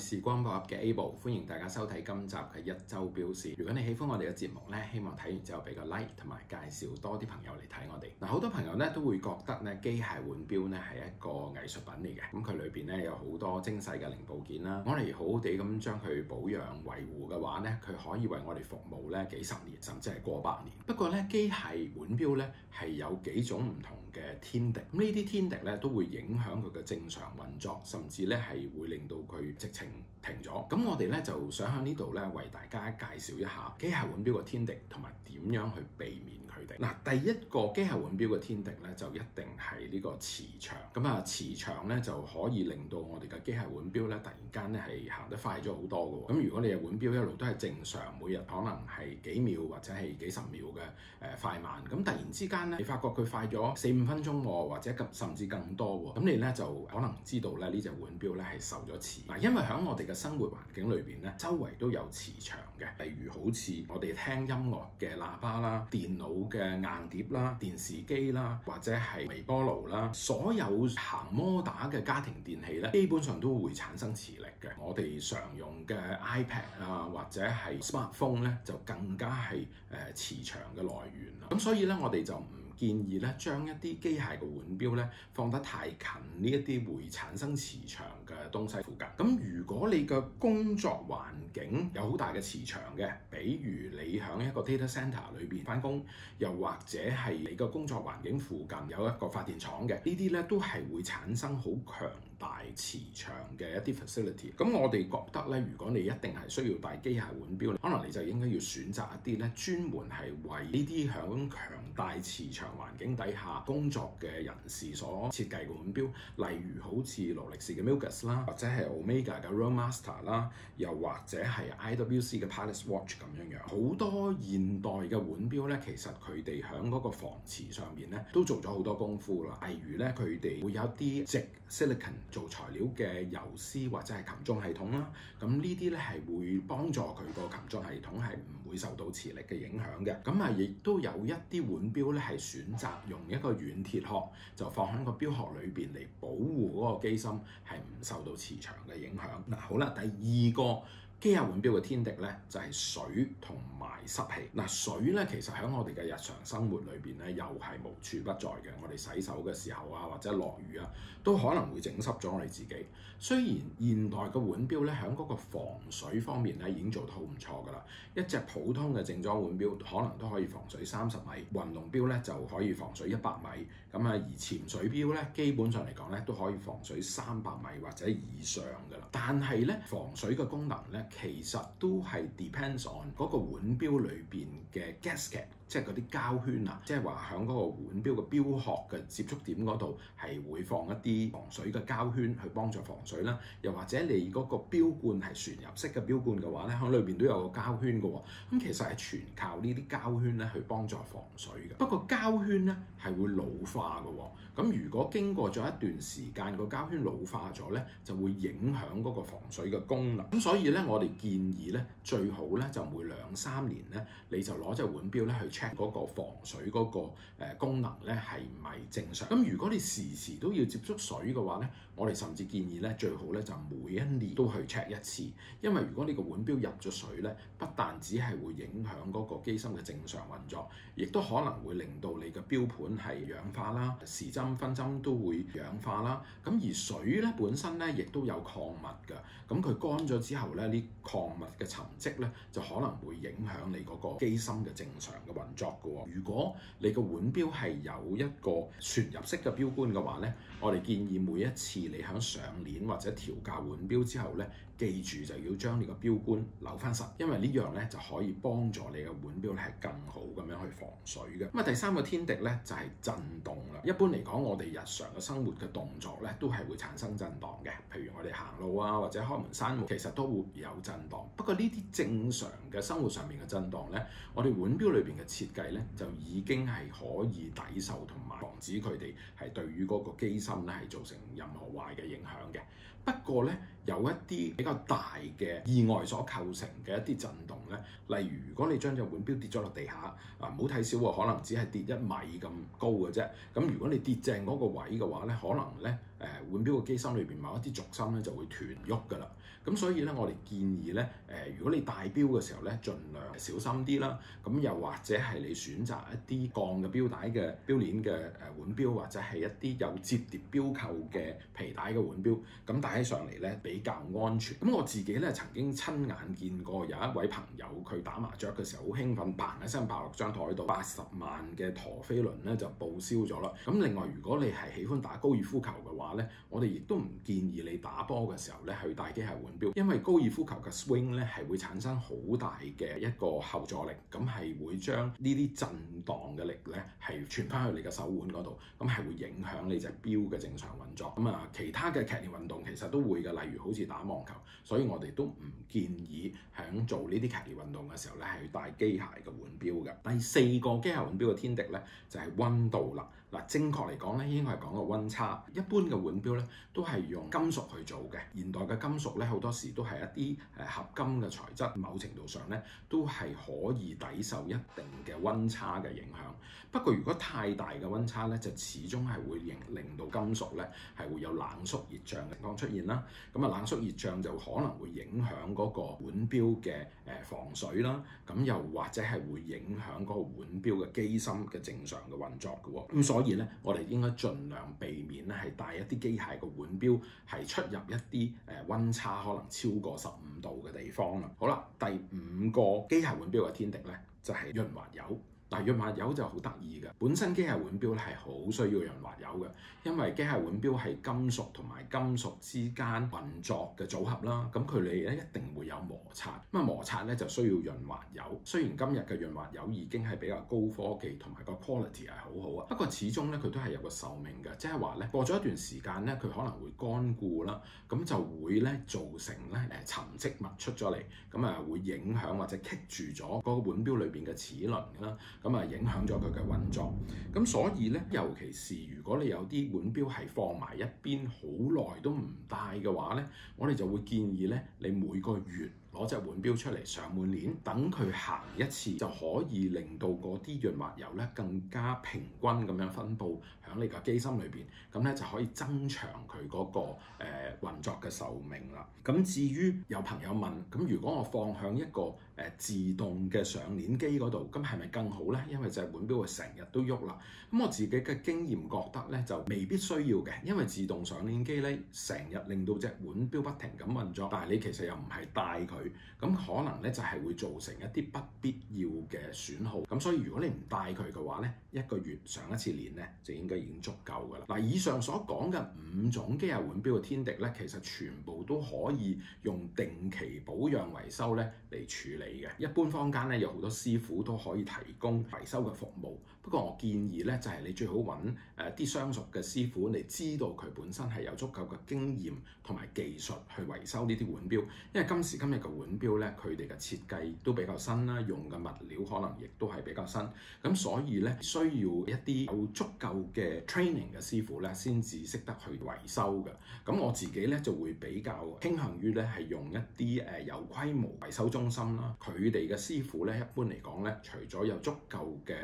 時光寶盒嘅 A 部，歡迎大家收睇今集嘅一周表事。如果你喜歡我哋嘅節目咧，希望睇完之後俾個 like 同埋介紹多啲朋友嚟睇我哋。嗱，好多朋友咧都會覺得咧機械腕錶咧係一個藝術品嚟嘅，咁佢裏邊咧有好多精細嘅零部件啦，我哋好好地咁將佢保養維護嘅話咧，佢可以為我哋服務咧幾十年，甚至係過百年。不過咧機械腕錶咧係有幾種唔同嘅天敵，咁呢啲天敵咧都會影響佢嘅正常運作，甚至咧係會令到佢直情停咗。咁我哋咧就想喺呢度咧為大家介紹一下機械腕錶嘅天敵同埋點樣去避免佢哋。嗱，第一個機械腕錶嘅天敵咧就一定係呢個磁場。咁啊，磁場咧就可以令到我哋嘅機械腕錶咧突然間咧係行得快咗好多嘅。咁如果你嘅腕錶一路都係正常，每日可能係幾秒或者係幾十秒嘅快慢，咁突然之間咧你發覺佢快咗4-5分鐘喎，或者甚至更多喎，咁你咧就可能知道咧呢隻腕錶咧係受咗磁。嗱，因為喺我哋嘅生活環境裏邊咧，周圍都有磁場嘅，例如好似我哋聽音樂嘅喇叭啦、電腦嘅硬碟啦、電視機啦，或者係微波爐啦，所有行摩打嘅家庭電器咧，基本上都會產生磁力嘅。我哋常用嘅 iPad 啊，或者係 smartphone 咧，就更加係磁場嘅來源啦。咁所以咧，我哋就唔建議咧將一啲機械嘅腕錶咧放得太近呢一啲會產生磁場嘅東西附近。咁如果你嘅工作環境有好大嘅磁場嘅，比如你喺一個 data center 裏邊返工，又或者係你個工作環境附近有一個發電廠嘅，呢啲咧都係會產生好強大磁場嘅一啲 facility。咁我哋覺得咧，如果你一定係需要戴機械腕錶，可能你就應該要選擇一啲咧專門係為呢啲響強大磁場環境底下工作嘅人士所設計嘅腕錶，例如好似勞力士嘅 Milgauss 啦，或者係 Omega 嘅 Roadmaster 啦，又或者係 IWC 嘅 Palace Watch 咁樣樣。好多現代嘅腕錶咧，其實佢哋喺嗰個防磁上面咧都做咗好多功夫啦。例如咧，佢哋會有啲矽 silicon 做材料嘅游絲或者係擒縱系統啦。咁呢啲咧係會幫助佢個擒縱系統係唔會受到磁力嘅影響嘅。咁啊，亦都有一啲腕錶咧係選擇用一個軟鐵殼，就放喺個錶殼裏邊嚟保護嗰個機芯係唔受到磁場嘅影響。嗱，好啦，第二個機械腕錶嘅天敵咧就係水同埋濕氣。嗱，水咧其實喺我哋嘅日常生活裏邊咧又係無處不在嘅。我哋洗手嘅時候啊，或者落雨啊，都可能會整濕咗我哋自己。雖然現代嘅腕錶咧喺嗰個防水方面咧已經做得好唔錯㗎啦。一隻普通嘅正裝腕錶可能都可以防水30米，運動錶咧就可以防水100米。咁啊，而潛水錶咧基本上嚟講咧都可以防水300米或者以上㗎啦。但係咧防水嘅功能咧，其實都係 depends on 嗰個腕錶裏邊嘅 gasket， 即係嗰啲膠圈啊，即係話喺嗰個腕錶嘅錶殼嘅接觸點嗰度係會放一啲防水嘅膠圈去幫助防水啦。又或者你嗰個錶冠係旋入式嘅錶冠嘅話咧，喺裏邊都有個膠圈嘅喎。咁其實係全靠呢啲膠圈咧去幫助防水嘅。不過膠圈咧係會老化嘅喎。咁如果經過咗一段時間，個膠圈老化咗咧，就會影響嗰個防水嘅功能。咁所以咧，我哋建議咧，最好咧就每2-3年咧，你就攞隻腕錶咧去 check 嗰個防水嗰個功能咧係唔係正常。咁如果你時時都要接觸水嘅話咧，我哋甚至建議咧最好咧就每一年都去 check 一次。因為如果你個腕錶入咗水咧，不但只係會影響嗰個機芯嘅正常運作，亦都可能會令到你嘅錶盤係氧化啦，時針分針都會氧化啦。咁而水咧本身咧亦都有礦物㗎，咁佢乾咗之後咧，呢礦物嘅沉積咧就可能會影響你嗰個機芯嘅正常嘅運作㗎喎。如果你個腕錶係有一個旋入式嘅錶冠嘅話咧，我哋建議每一次你響上鏈或者調校腕錶之後咧，記住就要將你個錶冠扭翻實，因為呢樣咧就可以幫助你嘅腕錶咧係更好咁樣去防水嘅。咁啊，第三個天敵咧就係震動啦。一般嚟講，我哋日常嘅生活嘅動作咧都係會產生震盪嘅，譬如我哋行路啊，或者開門閂門，其實都會有震盪。不過呢啲正常嘅生活上面嘅震盪咧，我哋腕錶裏邊嘅設計咧就已經係可以抵受同埋防止佢哋係對於嗰個機芯咧係造成任何壞嘅影響嘅。不過咧，有一啲比較大嘅意外所構成嘅一啲震動咧，例如如果你將隻腕錶跌咗落地下，唔好睇小喎，可能只係跌1米咁高嘅啫。咁如果你跌正嗰個位嘅話咧，可能咧腕錶嘅機芯裏邊某一啲軸心咧就會斷喐㗎啦。咁所以咧，我哋建議咧，如果你戴錶嘅時候咧，盡量小心啲啦。咁又或者係你選擇一啲鋼嘅錶帶嘅錶鏈嘅腕錶，或者係一啲有摺疊錶扣嘅皮帶嘅腕錶，咁戴起上嚟咧比較安全。咁我自己咧曾經親眼見過有一位朋友，佢打麻雀嘅時候好興奮，嘭一聲爆落張台度，80萬嘅陀飛輪咧就報銷咗啦。咁另外，如果你係喜歡打高爾夫球嘅話咧，我哋亦都唔建議你打波嘅時候咧去戴機械腕錶，因為高爾夫球嘅 swing 咧係會產生好大嘅一個後座力，咁係會將呢啲震盪嘅力咧係傳翻去你嘅手腕嗰度，咁係會影響你隻錶嘅正常運作。咁其他嘅劇烈運動其實都會嘅，例如好似打網球，所以我哋都唔建議喺做呢啲劇烈運動嘅時候咧係戴機械嘅腕錶嘅。第四個機械腕錶嘅天敵咧就係溫度啦。嗱，正確嚟講咧，應該係講個溫差。一般嘅腕錶咧都係用金屬去做嘅。現代嘅金屬咧好多時都係一啲合金嘅材質，某程度上咧都係可以抵受一定嘅溫差嘅影響。不過如果太大嘅溫差咧，就始終係會令到金屬咧係會有冷縮熱脹嘅情況出現啦。咁冷縮熱脹就可能會影響嗰個腕錶嘅防水啦。咁又或者係會影響嗰個腕錶嘅機芯嘅正常嘅運作嘅喎。咁所以咧，我哋應該盡量避免咧係戴一啲機械嘅腕錶係出入一啲溫差可能超過15度嘅地方啦。好啦，第五個機械腕錶嘅天敵咧就係潤滑油。嗱，潤滑油就好得意嘅，本身機械腕錶咧係好需要潤滑油嘅，因為機械腕錶係金屬同埋金屬之間運作嘅組合啦，咁佢哋咧一定會有摩擦，咁摩擦咧就需要潤滑油。雖然今日嘅潤滑油已經係比較高科技同埋個 quality 係好好啊，不過始終咧佢都係有個壽命嘅，即係話咧過咗一段時間咧佢可能會乾固啦，咁就會咧造成咧沉積物出咗嚟，咁會影響或者棘住咗嗰個腕錶裏邊嘅齒輪啦。影響咗佢嘅運作，咁所以咧，尤其是如果你有啲腕錶係放埋一邊好耐都唔戴嘅話咧，我哋就會建議咧，你每個月攞隻腕錶出嚟上滿鏈，等佢行一次，就可以令到嗰啲潤滑油咧更加平均咁樣分佈喺你個機芯裏邊，咁咧就可以增長佢嗰個運作嘅壽命啦。咁至於有朋友問，咁如果我放響一個自動嘅上鏈機嗰度，咁係咪更好咧？因為隻腕錶會成日都喐啦。咁我自己嘅經驗覺得咧，就未必需要嘅，因為自動上鏈機咧成日令到隻腕錶不停咁運作，但係你其實又唔係戴佢，咁可能咧就係會造成一啲不必要嘅損耗。咁所以如果你唔戴佢嘅話咧，一個月上一次鏈咧就應該已經足夠㗎啦。嗱，以上所講嘅5種機械腕錶嘅天敵咧，其實全部都可以用定期保養維修咧嚟處理嘅。一般坊間咧有好多師傅都可以提供維修嘅服務，不過我建議咧就係你最好揾啲相熟嘅師傅，你知道佢本身係有足夠嘅經驗同埋技術去維修呢啲腕錶，因為今時今日嘅腕錶咧，佢哋嘅設計都比較新啦，用嘅物料可能亦都係比較新，咁所以咧需要一啲有足夠嘅 training 嘅師傅咧，先至識得去維修嘅。咁我自己咧就會比較傾向於咧係用一啲有規模維修中心啦，佢哋嘅師傅咧一般嚟講咧，除咗有足夠嘅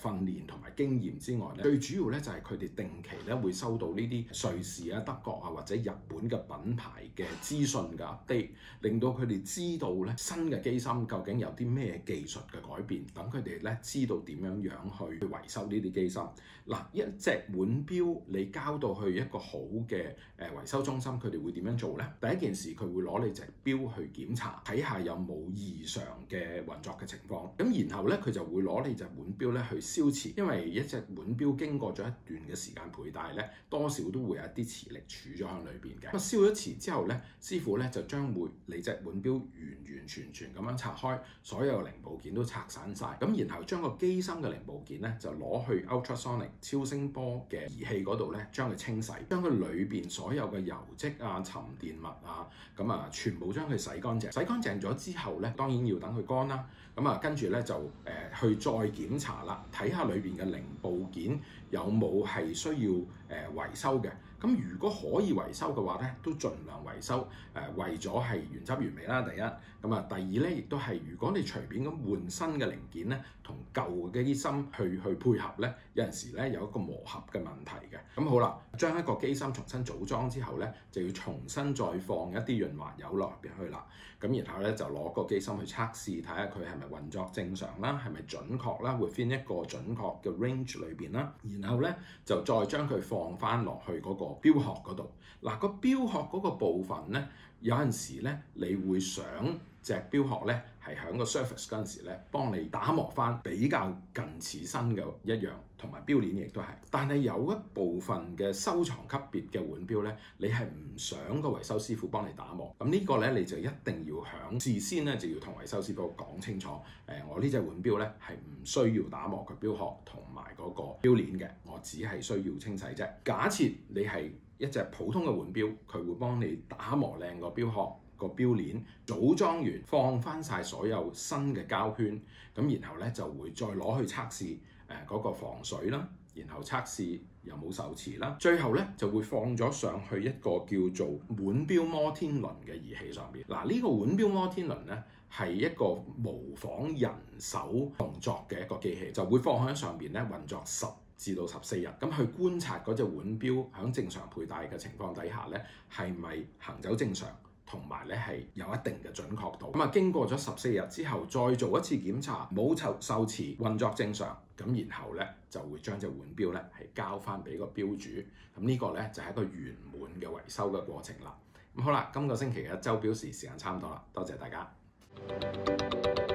訓練同埋經驗之外咧，最主要咧就係佢哋定期咧會收到呢啲瑞士啊、德國啊或者日本嘅品牌嘅資訊嘅 update，令到佢哋知道咧新嘅機芯究竟有啲咩技術嘅改變，等佢哋咧知道點樣去維修呢啲機芯。嗱，一隻腕錶你交到去一個好嘅維修中心，佢哋會點樣做咧？第一件事佢會攞你隻錶去檢查，睇下有冇異常嘅運作嘅情況。咁然後咧佢就會攞你隻腕錶咧去消磁，因為一隻腕錶經過咗一段嘅時間佩戴咧，多少都會有一啲磁力儲咗喺裏邊嘅。咁消咗磁之後咧，師傅咧就將你隻腕錶完全咁樣拆開，所有零部件都拆散晒，咁然後將個機芯嘅零部件咧就攞去 ultrasonic 超聲波嘅儀器嗰度咧，將佢清洗，將佢裏邊所有嘅油漬啊、沉澱物啊，全部將佢洗乾淨。洗乾淨咗之後咧，當然要等佢乾啦。跟住咧就去再檢查啦，睇下裏邊嘅零部件有冇係需要維修嘅。咁如果可以維修嘅話咧，都盡量維修。為咗係原汁原味啦，第一。咁啊，第二咧，亦都係如果你隨便咁換新嘅零件咧，同舊嘅機芯去配合咧，有陣時咧有一個磨合嘅問題嘅。咁好啦，將一個機芯重新組裝之後咧，就要重新再放一啲潤滑油落入去啦。咁然後咧就攞個機芯去測試，睇下佢係咪運作正常啦，係咪準確啦，within一個準確嘅 range 裏邊啦。然後咧就再將佢放翻落去嗰個錶殼嗰度。嗱，個錶殼嗰個部分咧，有陣時咧你會想隻錶殼咧係喺個 surface 嗰陣時咧幫你打磨翻比較近似新嘅一樣，同埋錶鏈亦都係。但係有一部分嘅收藏級別嘅腕錶咧，你係唔想個維修師傅幫你打磨。咁呢個咧你就一定要響事先咧就要同維修師傅講清楚。我呢隻腕錶咧係唔需要打磨佢錶殼同埋嗰個錶鏈嘅，我只係需要清洗啫。假設你係一隻普通嘅腕錶，佢會幫你打磨靚個錶殼、個錶鏈，組裝完放翻晒所有新嘅膠圈，咁然後咧就會再攞去測試嗰個防水啦，然後測試有冇受磁啦，最後咧就會放咗上去一個叫做腕錶摩天輪嘅儀器上邊。嗱，呢個腕錶摩天輪咧係一個模仿人手動作嘅一個機器，就會放喺上邊咧運作10至到14日，咁去觀察嗰隻腕錶喺正常佩戴嘅情況底下咧，係咪行走正常，同埋咧係有一定嘅準確度。咁啊，經過咗14日之後，再做一次檢查，冇受磁，運作正常，咁然後咧就會將隻腕錶咧係交翻俾個錶主。咁呢個咧就係一個圓滿嘅維修嘅過程啦。咁好啦，今個星期嘅一周錶時間差唔多啦，多謝大家。